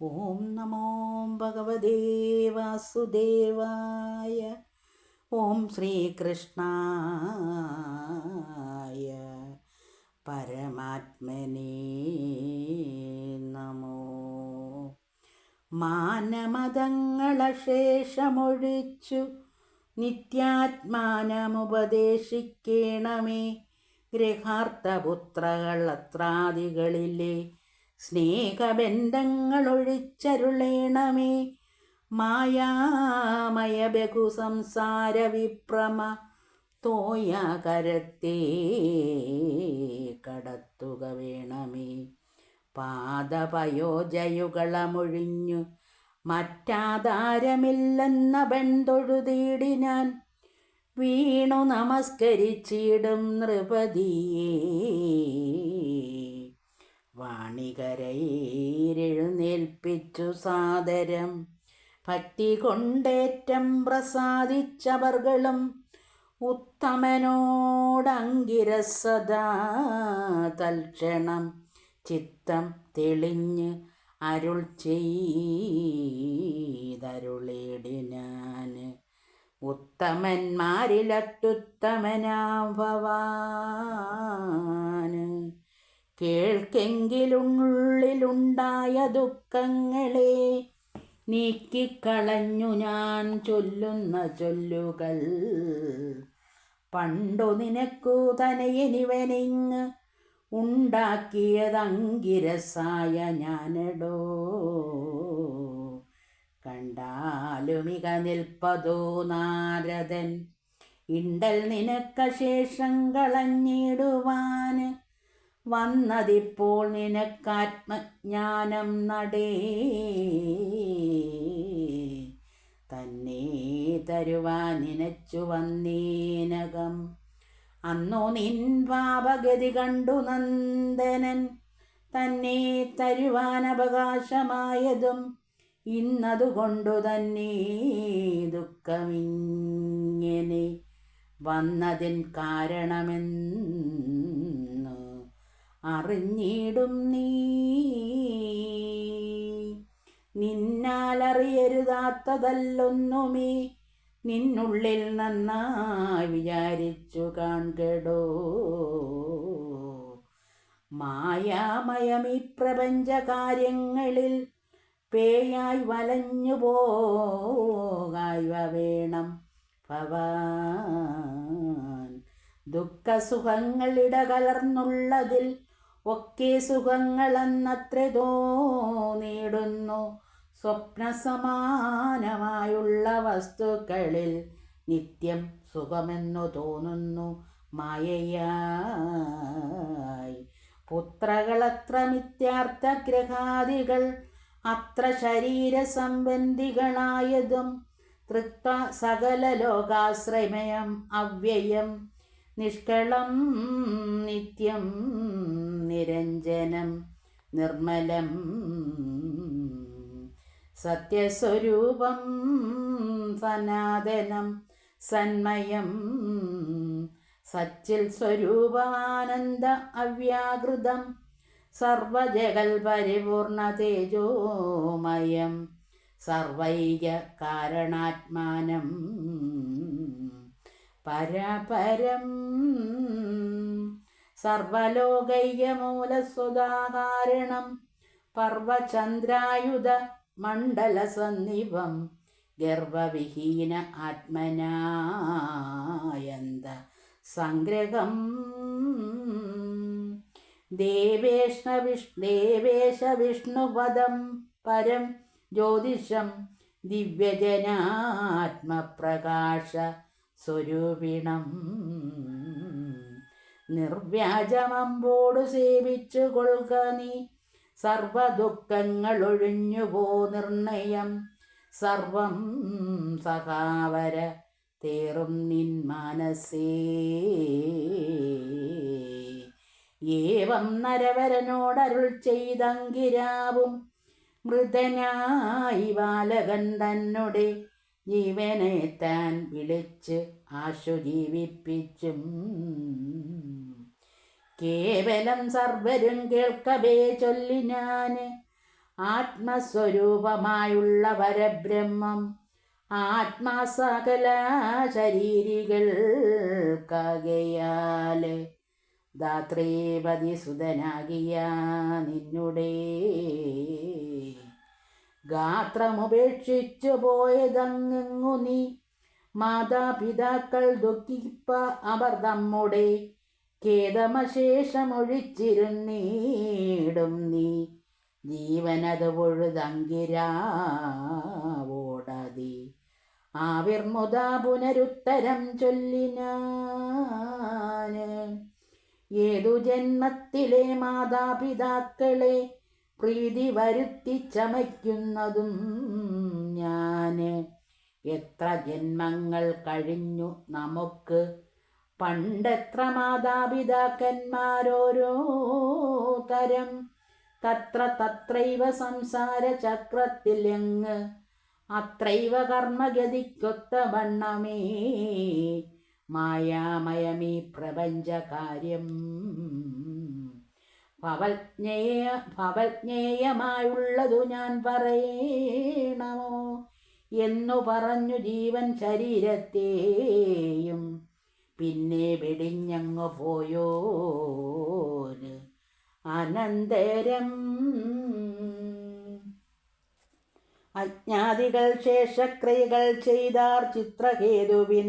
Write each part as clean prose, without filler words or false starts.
ഓം നമോ ഭഗവതേ വാസുദേവായ. ഓം ശ്രീകൃഷ്ണായ പരമാത്മനേ നമോ. മാനമതങ്ങളശേഷമൊഴിച്ചു നിത്യാത്മാനമുപദേശിക്കേണമേ. ഗൃഹാർത്ഥപുത്രകളത്രാദികളിലെ സ്നേഹബന്ധങ്ങളൊഴിച്ചരുളേണമേ. മായാമയ ബഹുസംസാര വിഭ്രമ തോയാകരത്തെ കടത്തുക വേണമേ. പാദപയോജയുകളമൊഴിഞ്ഞു മറ്റാധാരമില്ലെന്ന ബന്ധൊഴുതീടിനാൻ. വീണു നമസ്കരിച്ചിടും നൃപതിയേ. വാണികരയിലെഴുന്നേൽപ്പിച്ചു സാദരം ഭക്തി കൊണ്ടേറ്റം പ്രസാദിച്ചവർകളും ഉത്തമനോടങ്കിരസദാ തൽക്ഷണം ചിത്തം തെളിഞ്ഞ് അരുൾ ചെയ്തരുളേടിനാൻ. ഉത്തമന്മാരിലത്യുത്തമനാം ഭവാൻ. കേൾക്കെങ്കിലുള്ളിലുണ്ടായ ദുഃഖങ്ങളെ നീക്കിക്കളഞ്ഞു ഞാൻ ചൊല്ലുന്ന ചൊല്ലുകൾ. പണ്ടു നിനക്കു തനയനിവനിങ് ഉണ്ടാക്കിയതങ്കിരസായ ഞാനടോ. കണ്ടാലുമിക നിൽപ്പതോ നാരദൻ ഇണ്ടൽ നിനക്കശേഷം കളഞ്ഞിടുവാൻ. വന്നതിപ്പോൾ നിനക്കാത്മജ്ഞാനം നടേ. തന്നെ തരുവാൻ നിനച്ചു വന്നീനകം. അന്നു നിൻ പാപഗതി കണ്ടു നന്ദനൻ തന്നെ തരുവാൻ അവകാശമായതും. ഇന്നതുകൊണ്ടു തന്നെ ദുഃഖമിങ്ങനെ വന്നതിൻ കാരണമെന്ന് അറിഞ്ഞിടും നീ. നിന്നാലറിയരുതാത്തതല്ലൊന്നുമേ നിന്നുള്ളിൽ നന്നായി വിചാരിച്ചു കാൺകെടോ. മായാമയമീ പ്രപഞ്ചകാര്യങ്ങളിൽ പേയായി വലഞ്ഞു പോകായ്വ വേണം ഭവാൻ. ദുഃഖസുഖങ്ങളിട കലർന്നുള്ളതിൽ ഒക്കെ സുഖങ്ങളെന്നത്രേ തോന്നിയിടുന്നു. സ്വപ്നസമാനമായുള്ള വസ്തുക്കളിൽ നിത്യം സുഖമെന്നു തോന്നുന്നു മായയായി. പുത്രകളത്ര മിഥ്യാർത്ഥഗ്രഹാദികൾ അത്ര ശരീരസംബന്ധികളായതും. തൃക്ത സകല ലോകാശ്രമയം അവ്യയം നിഷ്കളം നിത്യം നിരഞ്ജനം നിർമ്മലം സത്യസ്വരൂപം സനാതനം സന്മയം സച്ചിൽ സ്വരൂപാനന്ദ അവ്യാകൃതം സർവജഗൽ പരിപൂർണ തേജോമയം സർവൈക കാരണാത്മാനം പരപരം സർവലോകൈകമൂലസ്വദാകാരണം പർവചന്ദ്രായുധ മണ്ഡലസന്നിഭം ഗർഭവിഹീന ആത്മനായന്ത സംഗ്രഹം. ദേവേശ വിഷ്ണുപദം പരം ജ്യോതിഷം ദിവ്യജനാത്മപ്രകാശ സ്വരൂപിണം. നിർവ്യാജമമ്പോടു സേവിച്ചു കൊള്ളുക നീ. സർവദുഃഖങ്ങളൊഴിഞ്ഞുപോ നിർണയം. സർവം സഖാവര തേറും നിൻ മനസ്സേ. ഏവം നരവരനോടരുൾ ചെയ്തങ്കിരാവും മൃതനായി ബാലകൻ തന്നുടെ ജീവനെ താൻ വിളിച്ച് ആശു ജീവിപ്പിച്ചും. കേവലം സർവരും കേൾക്കവേ ചൊല്ലിനാന് ആത്മസ്വരൂപമായുള്ള പരബ്രഹ്മം ആത്മാസകല ശരീരികൾക്കാകയാൽ ധാത്രീപതി സുതനാകിയ നിന്നുടെ ഗാത്രമുപേക്ഷിച്ചു പോയതങ്ങു നീ മാതാപിതാക്കൾ ദുഃഖിപ്പ അവർ നമ്മുടെ ഖേദമശേഷമൊഴിച്ചിരുന്നീടും നീ ജീവനത് പൊഴുതങ്കിരാവോടാതി ആവിർമുത പുനരുത്തരം ചൊല്ലിനാന് ഏതു ജന്മത്തിലെ മാതാപിതാക്കളെ പ്രീതി വരുത്തി ചമയ്ക്കുന്നതും ഞാൻ എത്ര ജന്മങ്ങൾ കഴിഞ്ഞു നമുക്ക് പണ്ടെത്ര മാതാപിതാക്കന്മാരോരോ തരം തത്രൈവ സംസാര ചക്രത്തിലെങ്ങ് അത്രൈവ കർമ്മഗതിക്കൊത്ത വണ്ണമേ മായാമയമീ പ്രപഞ്ചകാര്യം ഭവജ്ഞേയമായുള്ളതു ഞാൻ പറയണമോ എന്നു പറഞ്ഞു ജീവൻ ശരീരത്തെയും പിന്നെ വെടിഞ്ഞങ്ങു പോയോന് അനന്തരം അജ്ഞാതികൾ ശേഷക്രിയകൾ ചെയ്താർ ചിത്രകേതുവിൻ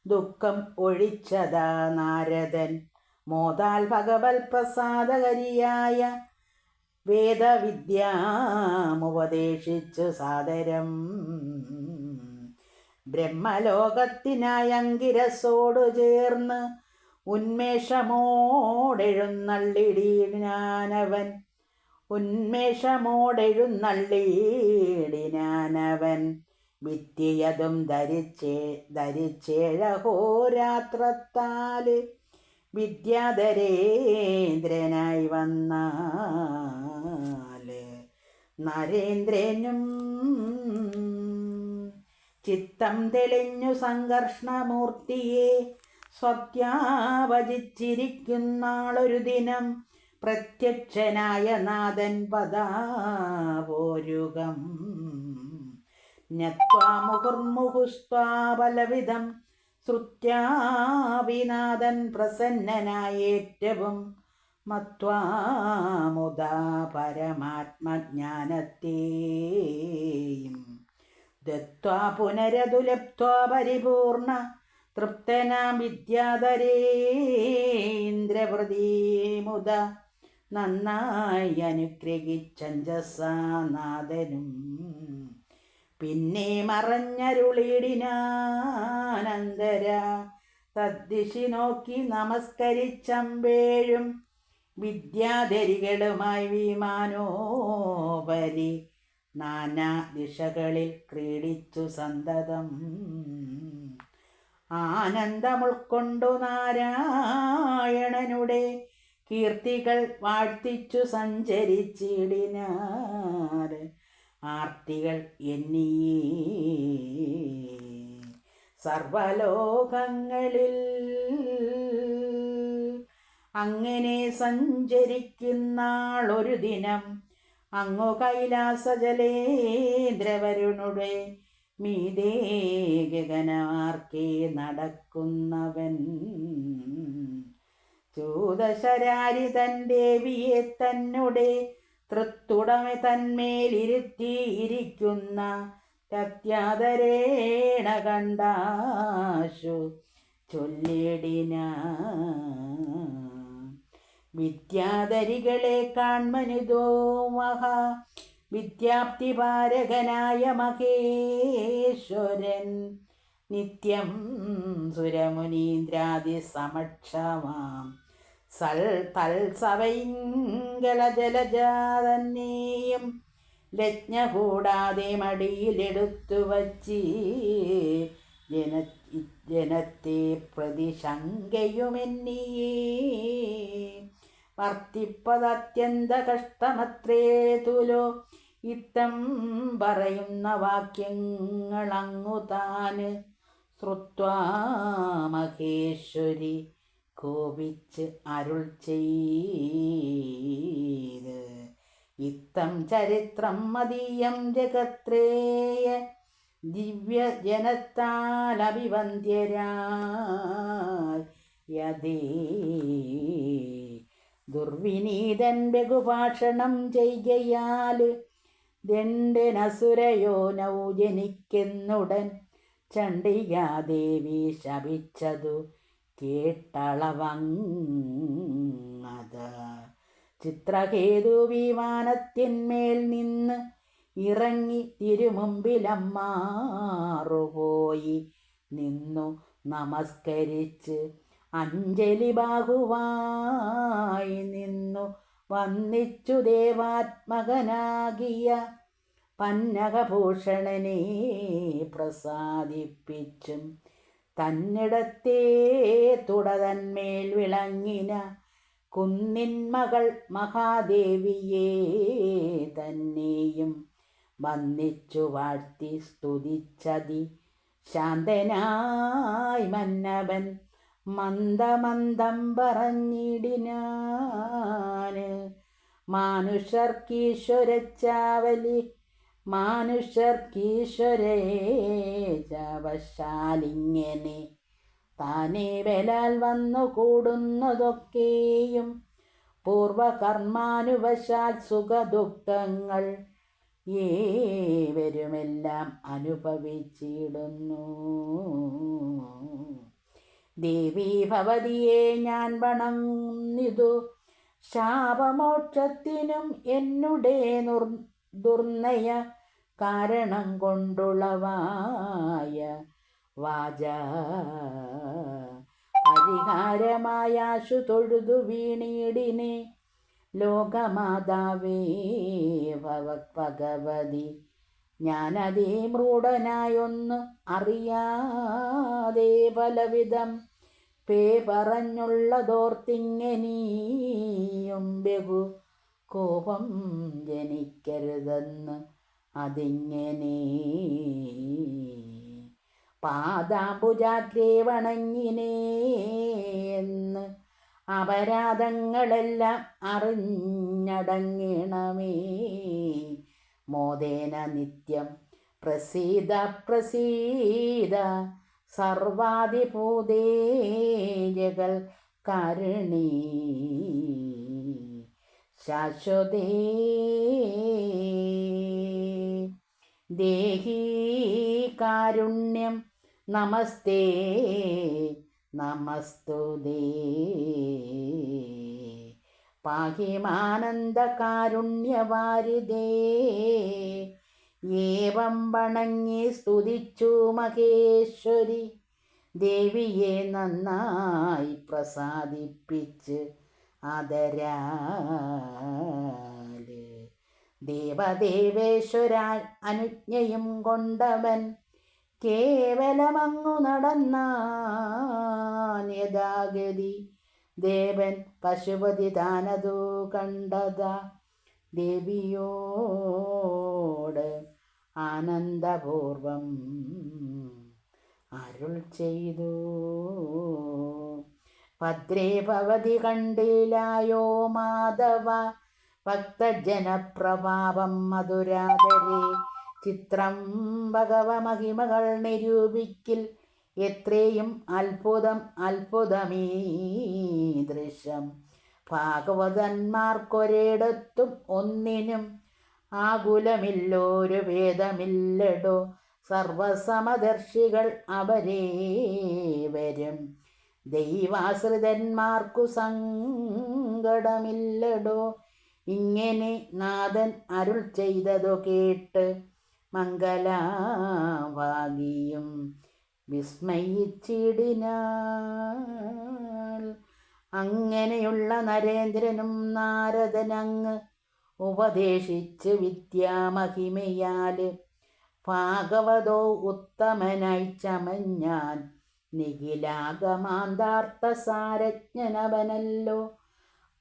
ദുഃഖം ഒഴിച്ചതാ നാരദൻ മോദാൽ ഭഗവത് പ്രസാദകരിയായ വേദവിദ്യാമുപദേശിച്ചു സാദരം ബ്രഹ്മലോകത്തിനായി അങ്കിരസോടു ചേർന്ന് ഉന്മേഷമോടെഴുന്നള്ളിടിനാനവൻ വിദ്യയതും ധരിച്ചേഴഹോരാത്രത്താല് വിദ്യാധരേന്ദ്രനായി വന്നാല് നരേന്ദ്രനും ചിത്തം തെളിഞ്ഞു സംഘർഷണമൂർത്തിയെ സ്വത്യാവചിച്ചിരിക്കുന്നാളൊരു ദിനം പ്രത്യക്ഷനായ നാഥൻ പദാപോരുകം ജ്ഞത്വാ മുഹുർമുഹുസ്ത്വാ ശ്രുത്യാവിനാഥൻ പ്രസന്നനായേറ്റവും മത്വാമുദാ പരമാത്മജ്ഞാനത്തെയും ദത്വാ പുനരതു ലബ്ധ്വാ പരിപൂർണ തൃപ്തനാം വിദ്യാധരേന്ദ്രവൃതിമുദ നന്നായി അനുഗ്രഹിച്ചഞ്ജസാനാഥനും പിന്നെ മറഞ്ഞരുളിടിനാനന്തര തദ്ദിശി നോക്കി നമസ്കരിച്ചമ്പേഴും വിദ്യാധരികളുമായി വിമാനോപരി നാനാ ദിശകളിൽ ക്രീഡിച്ചു സന്തതം ആനന്ദമുൾക്കൊണ്ടു നാരായണനുടെ കീർത്തികൾ വാഴ്ത്തിച്ചു സഞ്ചരിച്ചിടിനാർ ആർത്തികൾ എന്നീ സർവലോകങ്ങളിൽ അങ്ങനെ സഞ്ചരിക്കുന്നാളൊരു ദിനം അങ്ങു കൈലാസജലേന്ദ്രവരുണുടെ മീതേ ഗഗനമാർക്കേ നടക്കുന്നവൻ ചൂതശരാരി തൻ ദേവിയെ തന്നെ തൃത്തുടമെ തന്മേലിരുത്തിയിരിക്കുന്ന സത്യാധരേണ കണ്ടാശു ചൊല്ലിടിന വിദ്യാധരികളെ കാൺമനിതോ മഹാ വിദ്യാപ്തിപാരകനായ മഹേശ്വരൻ നിത്യം സുരമുനീന്ദ്രാദി സമക്ഷമാം തൽസവൈങ്കലജലജാതന്നെയും ലജ്ഞ കൂടാതെ മടിയിലെടുത്തു വച്ചി ജനത്തെ പ്രതിശങ്കയുമെന്നിയേ വർത്തിപ്പതത്യന്ത കഷ്ടമത്രേ തുലോ ഇത്തം പറയുന്ന വാക്യങ്ങളങ്ങു താന് ശ്രുത്വാ മഹേശ്വരി കോപിച്ച് അരുൾ ചെയ്ത് ഇത്തം ചരിത്രം മദീയം ജഗത്രേയ ദിവ്യജനത്താൽ അഭിവന്ദ്യരായതേ. ദുർവിനീതൻ ബഹുഭാഷണം ചെയ്കയാൽ ദണ്ഡനസുരയോനൗ ജനിക്കെന്നുടൻ ചണ്ഡികാദേവി ശപിച്ചതു കേട്ടളവങ്ങത. ചിത്രകേതു വിമാനത്തിന്മേൽ നിന്ന് ഇറങ്ങി തിരുമുമ്പിലമ്മാറുപോയി നിന്നു നമസ്കരിച്ച് അഞ്ജലി ബാഹുവായി നിന്നു വന്നിച്ചു ദേവാത്മകനാകിയ പന്നകഭൂഷണനെ പ്രസാദിപ്പിച്ചും തന്നിടത്തെ തുടതന്മേൽ വിളങ്ങിന കുന്നിന്മകൾ മഹാദേവിയെ തന്നെയും വന്നിച്ചു വാഴ്ത്തി സ്തുതിച്ചതി ശാന്തനായി മന്നവൻ മന്ദമന്ദം പറഞ്ഞിടിനാന്. മാനുഷർക്കീശ്വരച്ചാവലി മാനുഷർക്കീശ്വരേശാവശാലിങ്ങനെ താനേ ബലാൽ വന്നു കൂടുന്നതൊക്കെയും പൂർവകർമാനുവശാൽ സുഖദുഃഖങ്ങൾ ഏവരുമെല്ലാം അനുഭവിച്ചിടുന്നു. ദേവി ഭവതിയെ ഞാൻ വണങ്ങുന്നിതു ശാപമോക്ഷത്തിനും എന്നുടെ ദുർനയ കാരണം കൊണ്ടുളവായ വാച പരിഹാരമായാശു തൊഴുതു വീണീടിനെ. ലോകമാതാവേ ഭഗവതി ഞാനതേ മൂഢനായൊന്ന് അറിയാതെ പലവിധം പറഞ്ഞുള്ളതോർത്തിങ്ങനെയും ബഹു കോപം ജനിക്കരുതെന്ന് അതിങ്ങനെ പാദാംബുജാഗ്രേ വണങ്ങിനേന്ന് അപരാധങ്ങളെല്ലാം അറിഞ്ഞടങ്ങണമേ. മോദേന നിത്യം പ്രസീദ പ്രസീദ സർവാധിഭൂതേ ജഗൽ കാരുണീ ശാശ്വതേ. ദേഹി കാരുണ്യം നമസ്തേ നമസ്തുതേ. പാഹിമാനന്ദകാരുണ്യവാരിതേ. ഏവം വണങ്ങി സ്തുതിച്ചു മഹേശ്വരി ദേവിയെ നന്നായി പ്രസാദിപ്പിച്ച് ആദരാല്. ദേവദേവേശ്വരാൻ അനുജ്ഞയും കൊണ്ടവൻ കേവലമങ്ങു നടന്നാൻ യഥാഗതി. ദേവൻ പശുപതി താനതു കണ്ടതാ ദേവിയോട് ആനന്ദപൂർവം അരുൾ ചെയ്തു. ഭദ്രേ ഭവതി കണ്ടിലായോ മാധവ ഭക്തജനപ്രഭാവം മധുരാധരേ. ചിത്രം ഭഗവമഹിമകൾ നിരൂപിക്കിൽ എത്രയും അത്ഭുതം അത്ഭുതമീ ദൃശ്യം. ഭാഗവതന്മാർക്കൊരിടത്തും ഒന്നിനും ആകുലമില്ലോരു ഭേദമില്ലടോ. സർവസമദർശികൾ അവരേ വരും ദൈവാശ്രിതന്മാർക്കു സങ്കടമില്ലടോ. ഇങ്ങനെ നാഥൻ അരുൾ ചെയ്തതു കേട്ട് മംഗലാവാകിയും വിസ്മയിച്ചിടിനാൾ. അങ്ങനെയുള്ള നരേന്ദ്രനും നാരദനങ്ങ് ഉപദേശിച്ച് വിദ്യാമഹിമയാല് ഭാഗവതോ ഉത്തമനായി ചമഞ്ഞാൻ. നിഖിലാഗമാന്താർത്ഥസാരജ്ഞനവനല്ലോ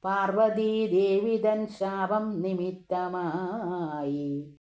പാർവതീദേവി തൻ ശാപം നിമിത്തമായി